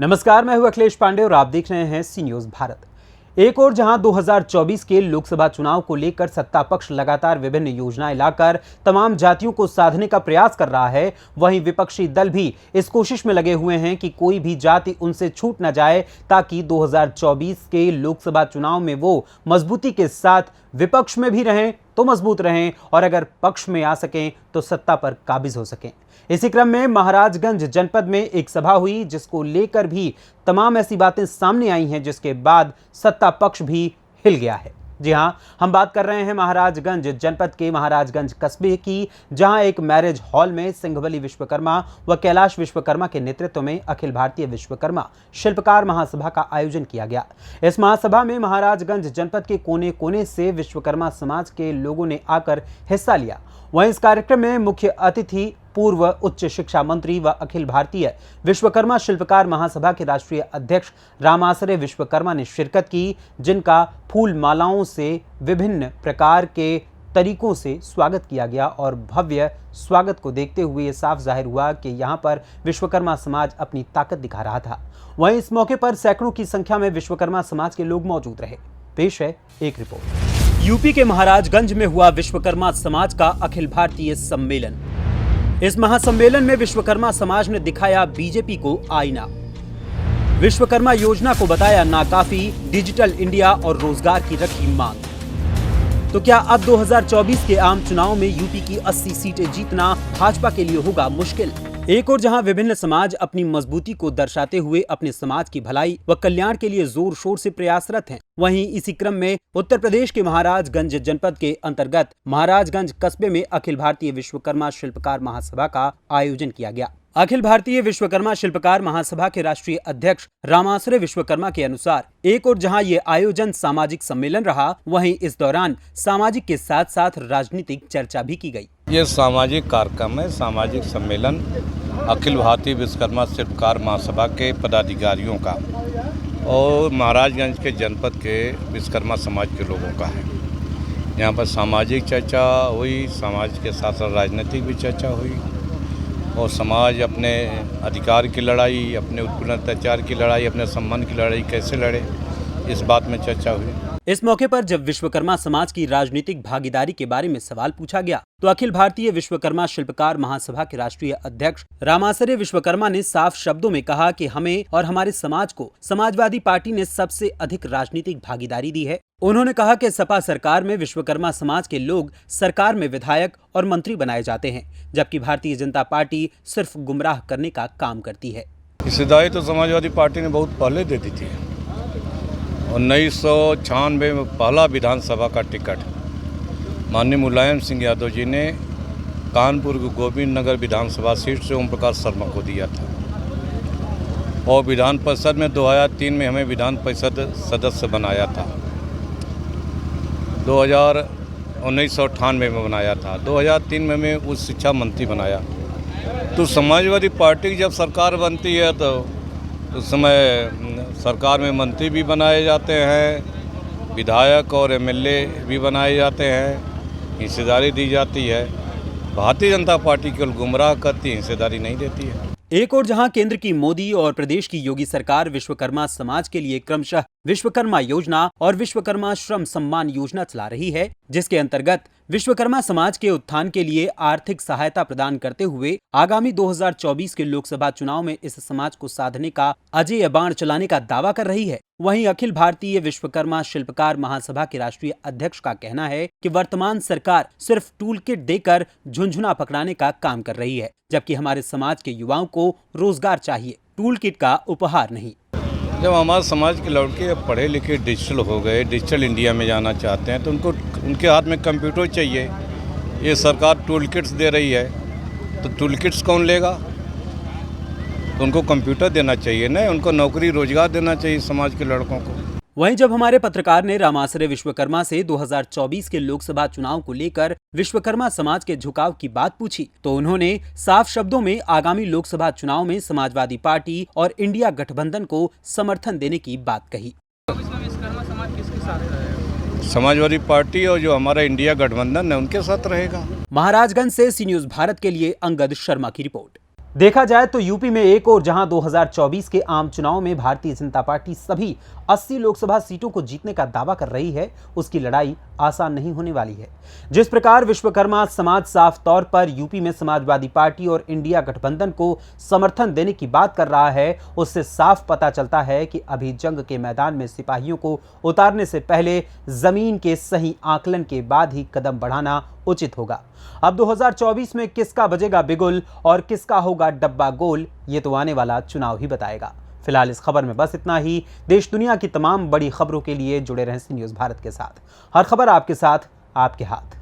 नमस्कार, मैं हूं अखिलेश पांडे और आप देख रहे हैं सी न्यूज भारत। एक और जहां 2024 के लोकसभा चुनाव को लेकर सत्ता पक्ष लगातार विभिन्न योजनाएं लाकर तमाम जातियों को साधने का प्रयास कर रहा है, वहीं विपक्षी दल भी इस कोशिश में लगे हुए हैं कि कोई भी जाति उनसे छूट न जाए, ताकि 2024 के लोकसभा चुनाव में वो मजबूती के साथ विपक्ष में भी रहें तो मजबूत रहें और अगर पक्ष में आ सकें तो सत्ता पर काबिज हो सकें। इसी क्रम में महाराजगंज जनपद में एक सभा हुई, जिसको लेकर भी तमाम ऐसी बातें सामने आई हैं, जिसके बाद सत्ता पक्ष भी हिल गया है। जी हां, हम बात कर रहे हैं महाराजगंज जनपद के महाराजगंज कस्बे की, जहां एक मैरिज हॉल में सिंघबली विश्वकर्मा व कैलाश विश्वकर्मा के नेतृत्व में अखिल भारतीय विश्वकर्मा शिल्पकार महासभा का आयोजन किया गया। इस महासभा में महाराजगंज जनपद के कोने कोने से विश्वकर्मा समाज के लोगों ने आकर हिस्सा लिया। वहीं इस कार्यक्रम में मुख्य अतिथि पूर्व उच्च शिक्षा मंत्री व अखिल भारतीय विश्वकर्मा शिल्पकार महासभा के राष्ट्रीय अध्यक्ष रामाश्रय विश्वकर्मा ने शिरकत की, जिनका फूल मालाओं से विभिन्न प्रकार के तरीकों से स्वागत किया गया और भव्य स्वागत को देखते हुए ये साफ जाहिर हुआ कि यहाँ पर विश्वकर्मा समाज अपनी ताकत दिखा रहा था। वहीं इस मौके पर सैकड़ों की संख्या में विश्वकर्मा समाज के लोग मौजूद रहे। पेश है एक रिपोर्ट। यूपी के महाराजगंज में हुआ विश्वकर्मा समाज का अखिल भारतीय सम्मेलन। इस महासम्मेलन में विश्वकर्मा समाज ने दिखाया बीजेपी को आईना, विश्वकर्मा योजना को बताया नाकाफी, डिजिटल इंडिया और रोजगार की रखी मांग। तो क्या अब 2024 के आम चुनाव में यूपी की 80 सीटें जीतना भाजपा के लिए होगा मुश्किल? एक और जहां विभिन्न समाज अपनी मजबूती को दर्शाते हुए अपने समाज की भलाई व कल्याण के लिए जोर शोर से प्रयासरत हैं, वहीं इसी क्रम में उत्तर प्रदेश के महाराजगंज जनपद के अंतर्गत महाराजगंज कस्बे में अखिल भारतीय विश्वकर्मा शिल्पकार महासभा का आयोजन किया गया। अखिल भारतीय विश्वकर्मा शिल्पकार महासभा के राष्ट्रीय अध्यक्ष रामाश्रय विश्वकर्मा के अनुसार एक और जहां ये आयोजन सामाजिक सम्मेलन रहा, वहीं इस दौरान सामाजिक के साथ साथ राजनीतिक चर्चा भी की गई। ये सामाजिक कार्यक्रम है, सामाजिक सम्मेलन अखिल भारतीय विश्वकर्मा शिल्पकार महासभा के पदाधिकारियों का और महाराजगंज के जनपद के विश्वकर्मा समाज के लोगों का है। यहाँ पर सामाजिक चर्चा हुई, समाज के साथ साथ राजनीतिक भी चर्चा हुई और समाज अपने अधिकार की लड़ाई, अपने उत्पीड़न अत्याचार की लड़ाई, अपने सम्मान की लड़ाई कैसे लड़े, इस बात में चर्चा हुई। इस मौके पर जब विश्वकर्मा समाज की राजनीतिक भागीदारी के बारे में सवाल पूछा गया, तो अखिल भारतीय विश्वकर्मा शिल्पकार महासभा के राष्ट्रीय अध्यक्ष रामाश्रय विश्वकर्मा ने साफ शब्दों में कहा कि हमें और हमारे समाज को समाजवादी पार्टी ने सबसे अधिक राजनीतिक भागीदारी दी है। उन्होंने कहा कि सपा सरकार में विश्वकर्मा समाज के लोग सरकार में विधायक और मंत्री बनाए जाते हैं, जबकि भारतीय जनता पार्टी सिर्फ गुमराह करने का काम करती है। हिस्सेदारी तो समाजवादी पार्टी ने बहुत पहले दे दी थी। 1996 में पहला विधानसभा का टिकट माननीय मुलायम सिंह यादव जी ने कानपुर के गोविंद नगर विधानसभा सीट से ओम प्रकाश शर्मा को दिया था और विधान परिषद में 2003 में हमें विधान परिषद सदस्य बनाया था। 1998 में बनाया था। 2003 में हमें उच्च शिक्षा मंत्री बनाया। तो समाजवादी पार्टी की जब सरकार बनती है तो उस समय सरकार में मंत्री भी बनाए जाते हैं, विधायक और एमएलए भी बनाए जाते हैं, हिस्सेदारी दी जाती है। भारतीय जनता पार्टी केवल गुमराह करती है, हिस्सेदारी नहीं देती है। एक और जहां केंद्र की मोदी और प्रदेश की योगी सरकार विश्वकर्मा समाज के लिए क्रमशः विश्वकर्मा योजना और विश्वकर्मा श्रम सम्मान योजना चला रही है, जिसके अंतर्गत विश्वकर्मा समाज के उत्थान के लिए आर्थिक सहायता प्रदान करते हुए आगामी 2024 के लोकसभा चुनाव में इस समाज को साधने का अजेय बाण चलाने का दावा कर रही है। वहीं अखिल भारतीय विश्वकर्मा शिल्पकार महासभा के राष्ट्रीय अध्यक्ष का कहना है कि वर्तमान सरकार सिर्फ टूल किट देकर झुंझुना पकड़ाने का काम कर रही है, जबकि हमारे समाज के युवाओं को रोजगार चाहिए, टूल किट का उपहार नहीं। जब हमारे समाज के लड़के पढ़े लिखे डिजिटल हो गए, डिजिटल इंडिया में जाना चाहते हैं, तो उनके हाथ में कंप्यूटर चाहिए। ये सरकार टूल किट्स दे रही है, तो टूल किट्स कौन लेगा? तो उनको कंप्यूटर देना चाहिए ना, उनको नौकरी रोजगार देना चाहिए समाज के लड़कों को। वहीं जब हमारे पत्रकार ने रामाश्रय विश्वकर्मा से 2024 के लोकसभा चुनाव को लेकर विश्वकर्मा समाज के झुकाव की बात पूछी, तो उन्होंने साफ शब्दों में आगामी लोकसभा चुनाव में समाजवादी पार्टी और इंडिया गठबंधन को समर्थन देने की बात कही। विश्वकर्मा समाज किसके साथ है? समाजवादी पार्टी और जो हमारा इंडिया गठबंधन है उनके साथ रहेगा। महाराजगंज से सी न्यूज भारत के लिए अंगद शर्मा की रिपोर्ट। देखा जाए तो यूपी में एक और जहां 2024 के आम चुनाव में भारतीय जनता पार्टी सभी 80 लोकसभा सीटों को जीतने का दावा कर रही है, उसकी लड़ाई आसान नहीं होने वाली है। जिस प्रकार विश्वकर्मा समाज साफ तौर पर यूपी में समाजवादी पार्टी और इंडिया गठबंधन को समर्थन देने की बात कर रहा है, उससे साफ पता चलता है कि अभी जंग के मैदान में सिपाहियों को उतारने से पहले जमीन के सही आकलन के बाद ही कदम बढ़ाना उचित होगा। अब 2024 में किसका बजेगा बिगुल और किसका होगा डब्बा गोल, ये तो आने वाला चुनाव ही बताएगा। फिलहाल इस खबर में बस इतना ही। देश दुनिया की तमाम बड़ी खबरों के लिए जुड़े रहें सी न्यूज़ भारत के साथ। हर खबर आपके साथ, आपके हाथ।